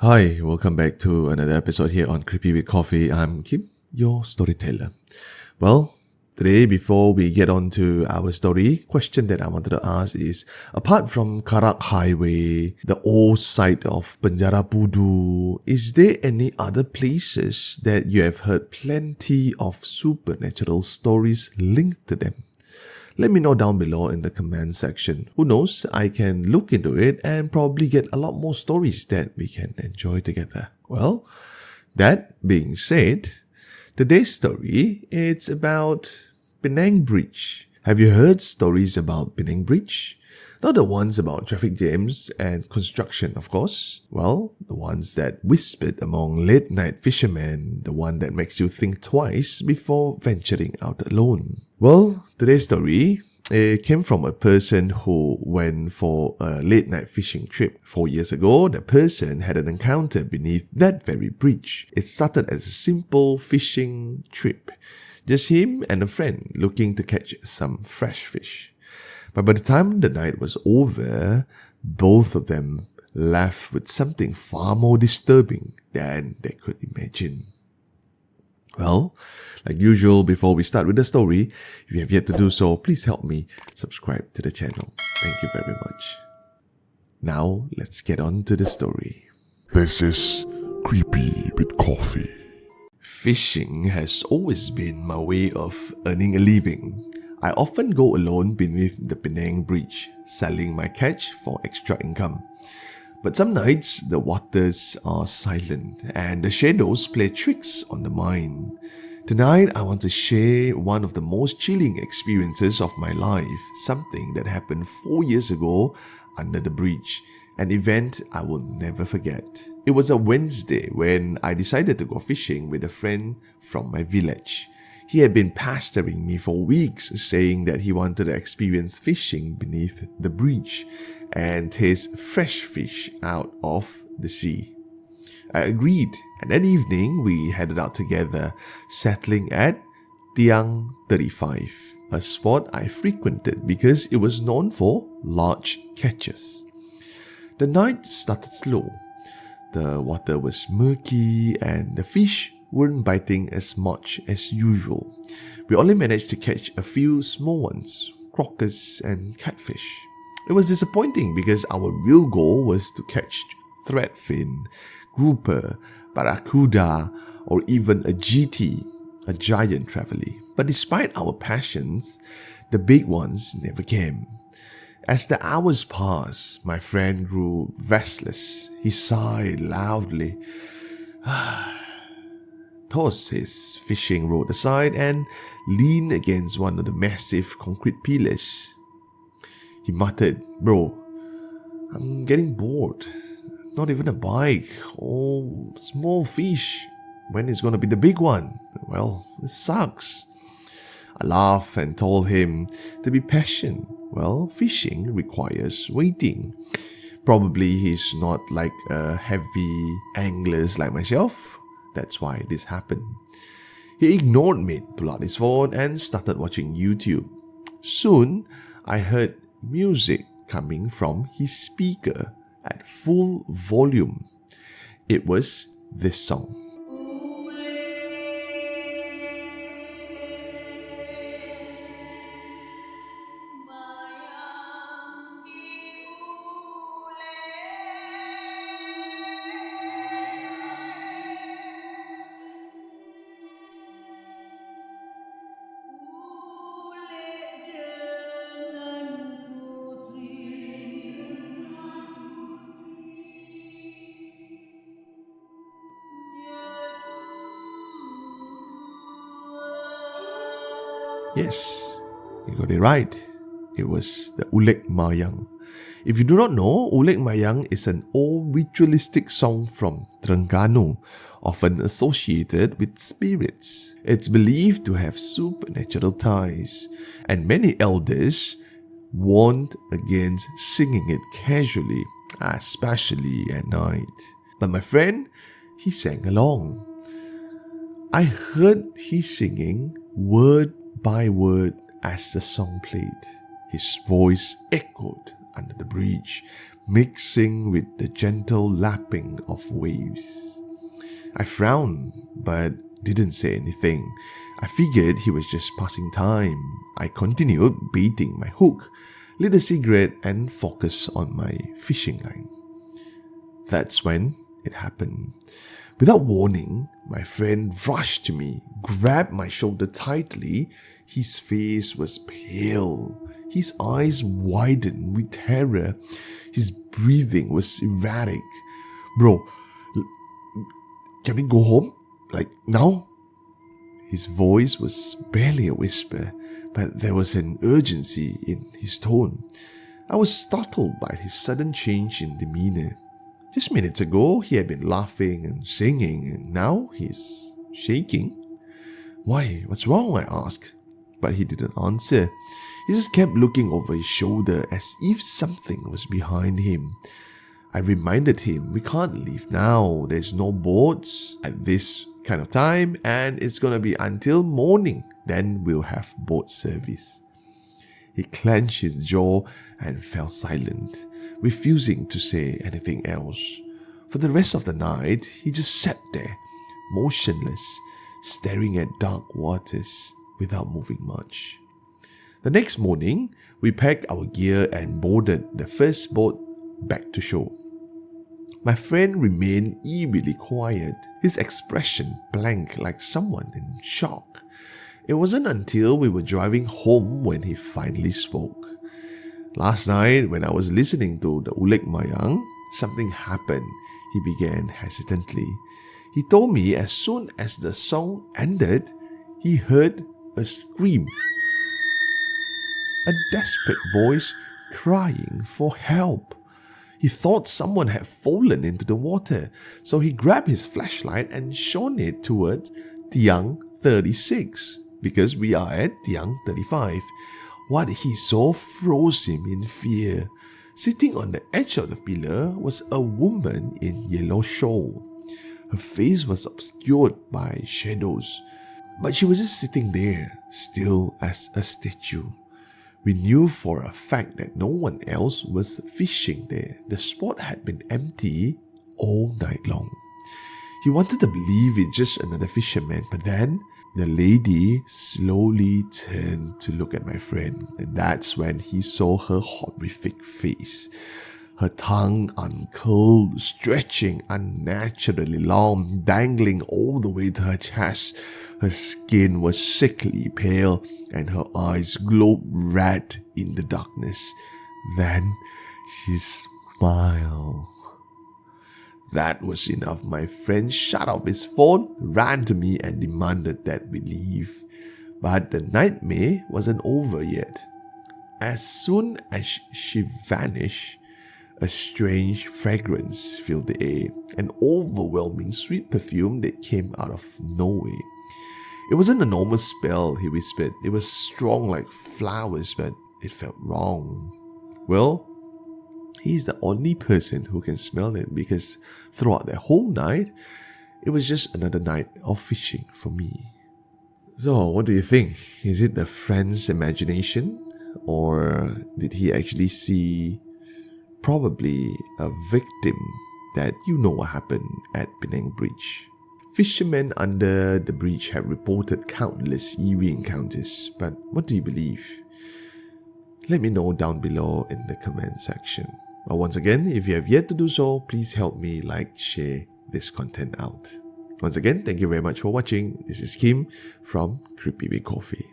Hi, welcome back to another episode here on Creepy with Coffee. I'm Kim, your storyteller. Well, today before we get on to our story, question that I wanted to ask is, apart from Karak Highway, the old site of Penjara Pudu, is there any other places that you have heard plenty of supernatural stories linked to them? Let me know down below in the comment section. Who knows, I can look into it and probably get a lot more stories that we can enjoy together. Well, that being said, today's story, it's about Penang Bridge. Have you heard stories about Penang Bridge? Not the ones about traffic jams and construction, of course. Well, the ones that whispered among late-night fishermen, the one that makes you think twice before venturing out alone. Well, today's story came from a person who went for a late-night fishing trip. 4 years ago, the person had an encounter beneath that very bridge. It started as a simple fishing trip. Just him and a friend looking to catch some fresh fish. But by the time the night was over, both of them left with something far more disturbing than they could imagine. Well, like usual, before we start with the story, if you have yet to do so, please help me subscribe to the channel. Thank you very much. Now, let's get on to the story. This is Creepy with Coffee. Fishing has always been my way of earning a living. I often go alone beneath the Penang Bridge, selling my catch for extra income. But some nights, the waters are silent and the shadows play tricks on the mind. Tonight, I want to share one of the most chilling experiences of my life, something that happened 4 years ago under the bridge, an event I will never forget. It was a Wednesday when I decided to go fishing with a friend from my village. He had been pestering me for weeks, saying that he wanted to experience fishing beneath the bridge and taste fresh fish out of the sea. I agreed, and that evening we headed out together, settling at Tiang 35, a spot I frequented because it was known for large catches. The night started slow. The water was murky and the fish weren't biting as much as usual. We only managed to catch a few small ones, croakers and catfish. It was disappointing because our real goal was to catch threadfin, grouper, barracuda, or even a GT, a giant trevally. But despite our passions, the big ones never came. As the hours passed, my friend grew restless. He sighed loudly, tossed his fishing rod aside and leaned against one of the massive concrete pillars. He muttered, "Bro, I'm getting bored. Not even a bite. Oh, small fish. When is gonna be the big one? Well, it sucks." I laughed and told him to be patient. Well, fishing requires waiting. Probably he's not like a heavy angler like myself. That's why this happened. He ignored me, pulled out his phone and started watching YouTube. Soon, I heard music coming from his speaker at full volume. It was this song. Yes, you got it right. It was the Ulek Mayang. If you do not know, Ulek Mayang is an old ritualistic song from Terengganu, often associated with spirits. It's believed to have supernatural ties, and many elders warned against singing it casually, especially at night. But my friend, he sang along. I heard he singing word by word as the song played. His voice echoed under the bridge, mixing with the gentle lapping of waves. I frowned, but didn't say anything. I figured he was just passing time. I continued baiting my hook, lit a cigarette, and focused on my fishing line. That's when it happened. Without warning, my friend rushed to me, grabbed my shoulder tightly. His face was pale. His eyes widened with terror. His breathing was erratic. Bro, can we go home? Like now? His voice was barely a whisper, but there was an urgency in his tone. I was startled by his sudden change in demeanor. Just minutes ago, he had been laughing and singing, and now he's shaking. Why? What's wrong? I asked. But he didn't answer. He just kept looking over his shoulder as if something was behind him. I reminded him, we can't leave now. There's no boats at this kind of time, and it's gonna be until morning. Then we'll have boat service. He clenched his jaw and fell silent, refusing to say anything else. For the rest of the night, he just sat there, motionless, staring at dark waters without moving much. The next morning, we packed our gear and boarded the first boat back to shore. My friend remained eerily quiet, his expression blank like someone in shock. It wasn't until we were driving home when he finally spoke. Last night, when I was listening to the Ulek Mayang, something happened, he began hesitantly. He told me as soon as the song ended, he heard a scream. A desperate voice crying for help. He thought someone had fallen into the water, so he grabbed his flashlight and shone it towards Tiang 36, because we are at Tiang 35. What he saw froze him in fear. Sitting on the edge of the pillar was a woman in yellow shawl. Her face was obscured by shadows, but she was just sitting there, still as a statue. We knew for a fact that no one else was fishing there. The spot had been empty all night long. He wanted to believe it's just another fisherman, but then the lady slowly turned to look at my friend, and that's when he saw her horrific face. Her tongue uncurled, stretching unnaturally long, dangling all the way to her chest. Her skin was sickly pale, and her eyes glowed red in the darkness. Then she smiled. That was enough. My friend shut off his phone, ran to me, and demanded that we leave. But the nightmare wasn't over yet. As soon as she vanished, a strange fragrance filled the air, an overwhelming sweet perfume that came out of nowhere. It wasn't a normal smell, he whispered. It was strong like flowers, but it felt wrong. Well, he's the only person who can smell it, because throughout the whole night, it was just another night of fishing for me. So, what do you think? Is it the friend's imagination? Or did he actually see probably a victim that you know what happened at Penang Bridge? Fishermen under the bridge have reported countless eerie encounters, but what do you believe? Let me know down below in the comment section. But once again, if you have yet to do so, please help me share this content out. Once again, thank you very much for watching. This is Kim from Creepy with Coffee.